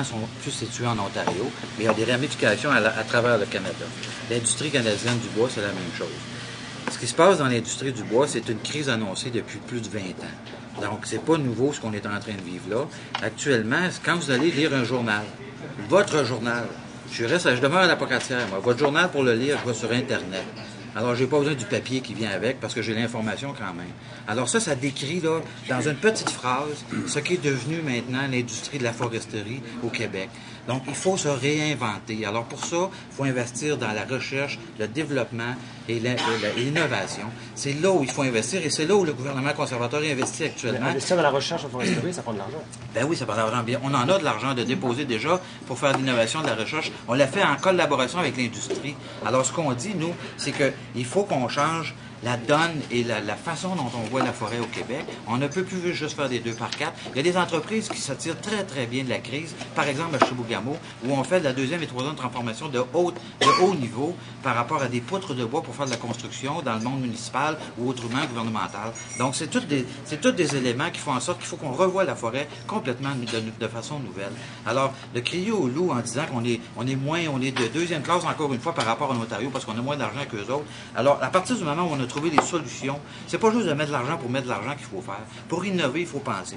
sont tous situés en Ontario, mais il y a des ramifications à travers le Canada. L'industrie canadienne du bois, c'est la même chose. Ce qui se passe dans l'industrie du bois, c'est une crise annoncée depuis plus de 20 ans. Donc, c'est pas nouveau ce qu'on est en train de vivre là. Actuellement, quand vous allez lire un journal, votre journal, je demeure à la Pocatière, moi, votre journal pour le lire, je vais sur Internet. Alors, j'ai pas besoin du papier qui vient avec parce que j'ai l'information quand même. Alors ça décrit, là, dans une petite phrase, ce qui est devenu maintenant l'industrie de la foresterie au Québec. Donc, il faut se réinventer. Alors, pour ça, il faut investir dans la recherche, le développement et l'innovation. C'est là où il faut investir et c'est là où le gouvernement conservateur investit actuellement. Mais investir dans la recherche en foresterie, ça prend de l'argent. Ben oui, ça prend de l'argent. Bien, on en a de l'argent de déposer déjà pour faire de l'innovation, de la recherche. On l'a fait en collaboration avec l'industrie. Alors, ce qu'on dit, nous, c'est qu'il faut qu'on change la donne et la façon dont on voit la forêt au Québec. On ne peut plus juste faire des 2x4. Il y a des entreprises qui se tirent très, très bien de la crise. Par exemple, à Chibougamau, où on fait de la deuxième et troisième transformation de haut niveau par rapport à des poutres de bois pour faire de la construction dans le monde municipal ou autrement gouvernemental. Donc, c'est tous des éléments qui font en sorte qu'il faut qu'on revoie la forêt complètement de façon nouvelle. Alors, de crier au loup en disant qu'on est de deuxième classe encore une fois par rapport à l'Ontario parce qu'on a moins d'argent qu'eux autres. Alors, à partir du moment où on a trouvé des solutions, c'est pas juste de mettre de l'argent pour mettre de l'argent qu'il faut faire. Pour innover, il faut penser.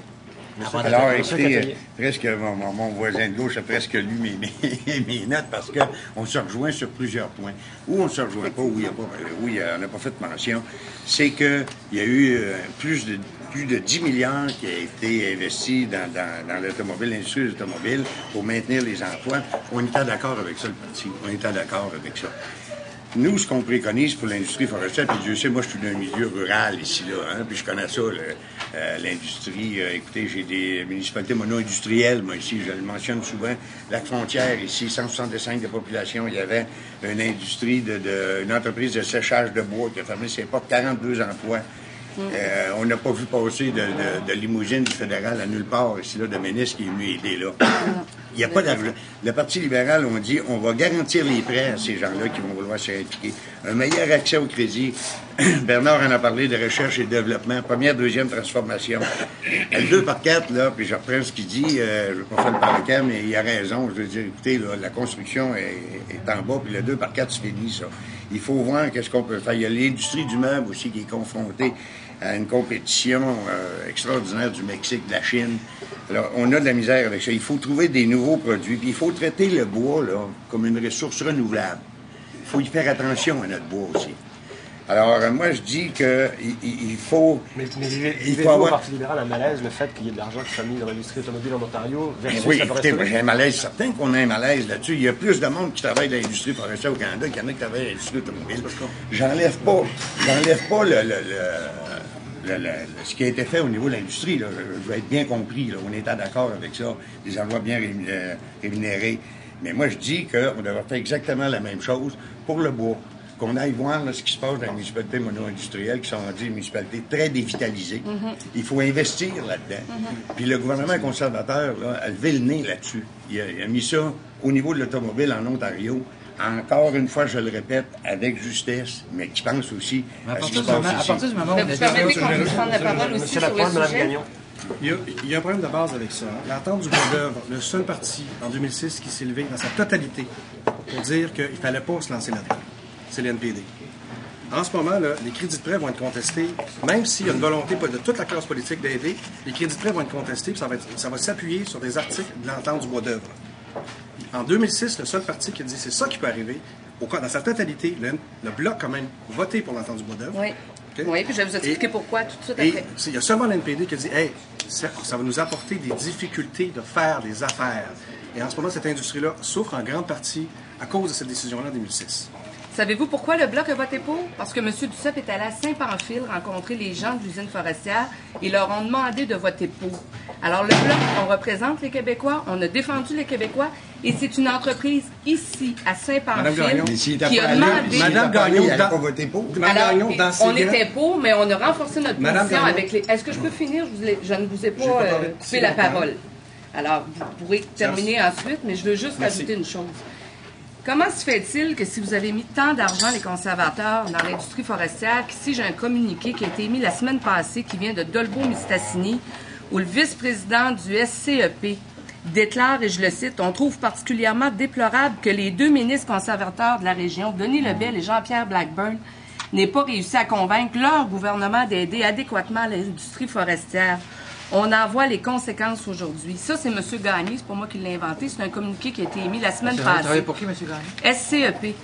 Alors, écoutez, presque mon voisin de gauche a presque lu mes notes parce qu'on se rejoint sur plusieurs points. Où on ne se rejoint pas, où on n'a pas fait mention, c'est qu'il y a eu plus de 10 milliards qui a été investi dans l'automobile, l'industrie de l'automobile pour maintenir les emplois. On était d'accord avec ça, le parti. On était d'accord avec ça. Nous, ce qu'on préconise pour l'industrie forestière, puis Dieu sait, moi, je suis d'un milieu rural ici, là, puis je connais ça, l'industrie. Écoutez, j'ai des municipalités mono-industrielles, moi, ici, je le mentionne souvent. Lac-Frontière, ici, 165 de population, il y avait une industrie, une entreprise de séchage de bois qui a fermé ses portes, 42 emplois. On n'a pas vu passer de limousine du fédéral à nulle part, ici, là, de ministre qui est venu aider, là. Il n'y a pas d'argent. Le Parti libéral, on dit, on va garantir les prêts à ces gens-là qui vont vouloir se impliquer. Un meilleur accès au crédit. Bernard en a parlé de recherche et développement. Première, deuxième transformation. Le 2x4, là, puis je reprends ce qu'il dit, je ne vais pas faire le parquet, mais il a raison. Je veux dire, écoutez, là, la construction est en bas, puis le 2x4, c'est fini, ça. Il faut voir qu'est-ce qu'on peut faire. Il y a l'industrie du meuble aussi qui est confrontée à une compétition extraordinaire du Mexique, de la Chine. Alors, on a de la misère avec ça. Il faut trouver des nouveaux produits. Puis il faut traiter le bois là, comme une ressource renouvelable. Il faut y faire attention à notre bois aussi. Alors, moi, je dis qu'il faut... Mais vivez-vous au Parti libéral un malaise, le fait qu'il y ait de l'argent qui soit mis dans l'industrie automobile en Ontario versus oui, la écoutez, foresterie? j'ai un malaise certain qu'on a un malaise là-dessus. Il y a plus de monde qui travaille dans l'industrie forestière au Canada qu'il y en a qui travaillent dans l'industrie automobile. J'enlève pas ce qui a été fait au niveau de l'industrie, là, je vais être bien compris, là, on est d'accord avec ça, des emplois bien rémunérés. Mais moi, je dis qu'on devrait faire exactement la même chose pour le bois. Qu'on aille voir là, ce qui se passe dans les municipalités mono-industrielles, qui sont des municipalités très dévitalisées. Il faut investir là-dedans. Puis le gouvernement conservateur là, a levé le nez là-dessus. Il a mis ça au niveau de l'automobile en Ontario. Encore une fois, je le répète, avec justesse, mais qui pense aussi à ce qui se passe ici. À partir du moment où on vous permettez qu'on puisse prendre la parole aussi sur le sujet? Il y a un problème de base avec ça. L'entente du bois d'œuvre, le seul parti en 2006 qui s'est levé dans sa totalité pour dire qu'il ne fallait pas se lancer là-dedans, c'est le NPD. En ce moment, là, les crédits de prêt vont être contestés, même s'il y a une volonté de toute la classe politique d'aider, les crédits de prêt vont être contestés, puis ça va s'appuyer sur des articles de l'entente du bois d'œuvre. En 2006, le seul parti qui a dit c'est ça qui peut arriver, dans sa totalité, le Bloc quand même voté pour l'entente du bois d'œuvre. Oui. Okay? Oui, puis je vais vous expliquer pourquoi tout de suite après. Il y a seulement l'NPD qui a dit hey, ça va nous apporter des difficultés de faire des affaires. Et en ce moment, cette industrie-là souffre en grande partie à cause de cette décision-là en 2006. Savez-vous pourquoi le Bloc a voté pour? Parce que M. Duceppe est allé à Saint-Pamphile rencontrer les gens de l'usine forestière et leur ont demandé de voter pour. Alors, le Bloc, on représente les Québécois, on a défendu les Québécois et c'est une entreprise ici, à Saint-Pamphile, qui a demandé... Madame Gagnon, elle n'a pas voté pour. Alors, on était pour, mais on a renforcé notre position avec les... Est-ce que je peux finir? Je ne vous ai pas coupé la parole. Alors, vous pourrez terminer ensuite, mais je veux juste rajouter une chose. Comment se fait-il que si vous avez mis tant d'argent, les conservateurs, dans l'industrie forestière, qu'ici j'ai un communiqué qui a été émis la semaine passée, qui vient de Dolbeau-Mistassini, où le vice-président du SCEP déclare, et je le cite, « On trouve particulièrement déplorable que les 2 ministres conservateurs de la région, Denis Lebel et Jean-Pierre Blackburn, n'aient pas réussi à convaincre leur gouvernement d'aider adéquatement l'industrie forestière. On en voit les conséquences aujourd'hui. » Ça, c'est M. Gagné, c'est pas moi qui l'ai inventé, c'est un communiqué qui a été émis la semaine passée. Vous travaillez pour qui, M. Gagné? SCEP. Okay,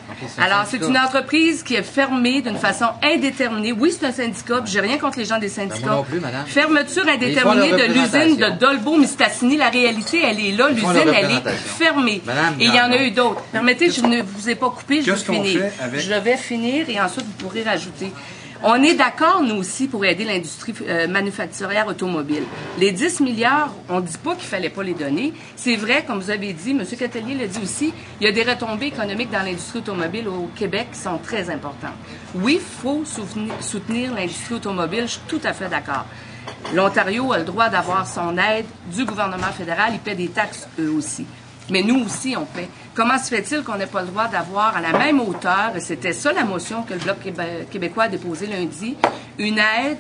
Alors, c'est une entreprise qui est fermée d'une façon indéterminée. Oui, c'est un syndicat, puis j'ai rien contre les gens des syndicats. Moi non plus, madame. Fermeture indéterminée de l'usine de Dolbeau-Mistassini. La réalité, elle est là. L'usine, elle est fermée. Madame, et il y en a eu d'autres. Permettez, je ne vous ai pas coupé, je vais finir. Avec... Je vais finir et ensuite vous pourrez rajouter. On est d'accord, nous aussi, pour aider l'industrie manufacturière automobile. Les 10 milliards, on ne dit pas qu'il ne fallait pas les donner. C'est vrai, comme vous avez dit, M. Catelier l'a dit aussi, il y a des retombées économiques dans l'industrie automobile au Québec qui sont très importantes. Oui, il faut soutenir l'industrie automobile, je suis tout à fait d'accord. L'Ontario a le droit d'avoir son aide du gouvernement fédéral, il paie des taxes eux aussi. Mais nous aussi, on paie. Comment se fait-il qu'on n'ait pas le droit d'avoir à la même hauteur, et c'était ça la motion que le Bloc québécois a déposée lundi, une aide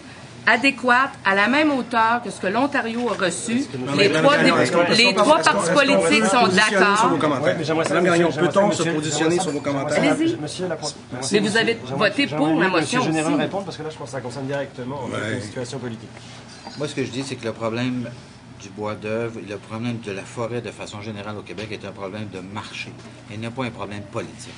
adéquate à la même hauteur que ce que l'Ontario a reçu. Les trois partis politiques sont d'accord. Madame Gagnon, peut-on se positionner sur vos commentaires? Allez-y. Mais vous avez voté pour la motion aussi. Je aussi. répondre parce que là, je pense que ça concerne directement la situation politique. Moi, ce que je dis, c'est que le problème du bois d'œuvre et le problème de la forêt de façon générale au Québec est un problème de marché et non pas un problème politique.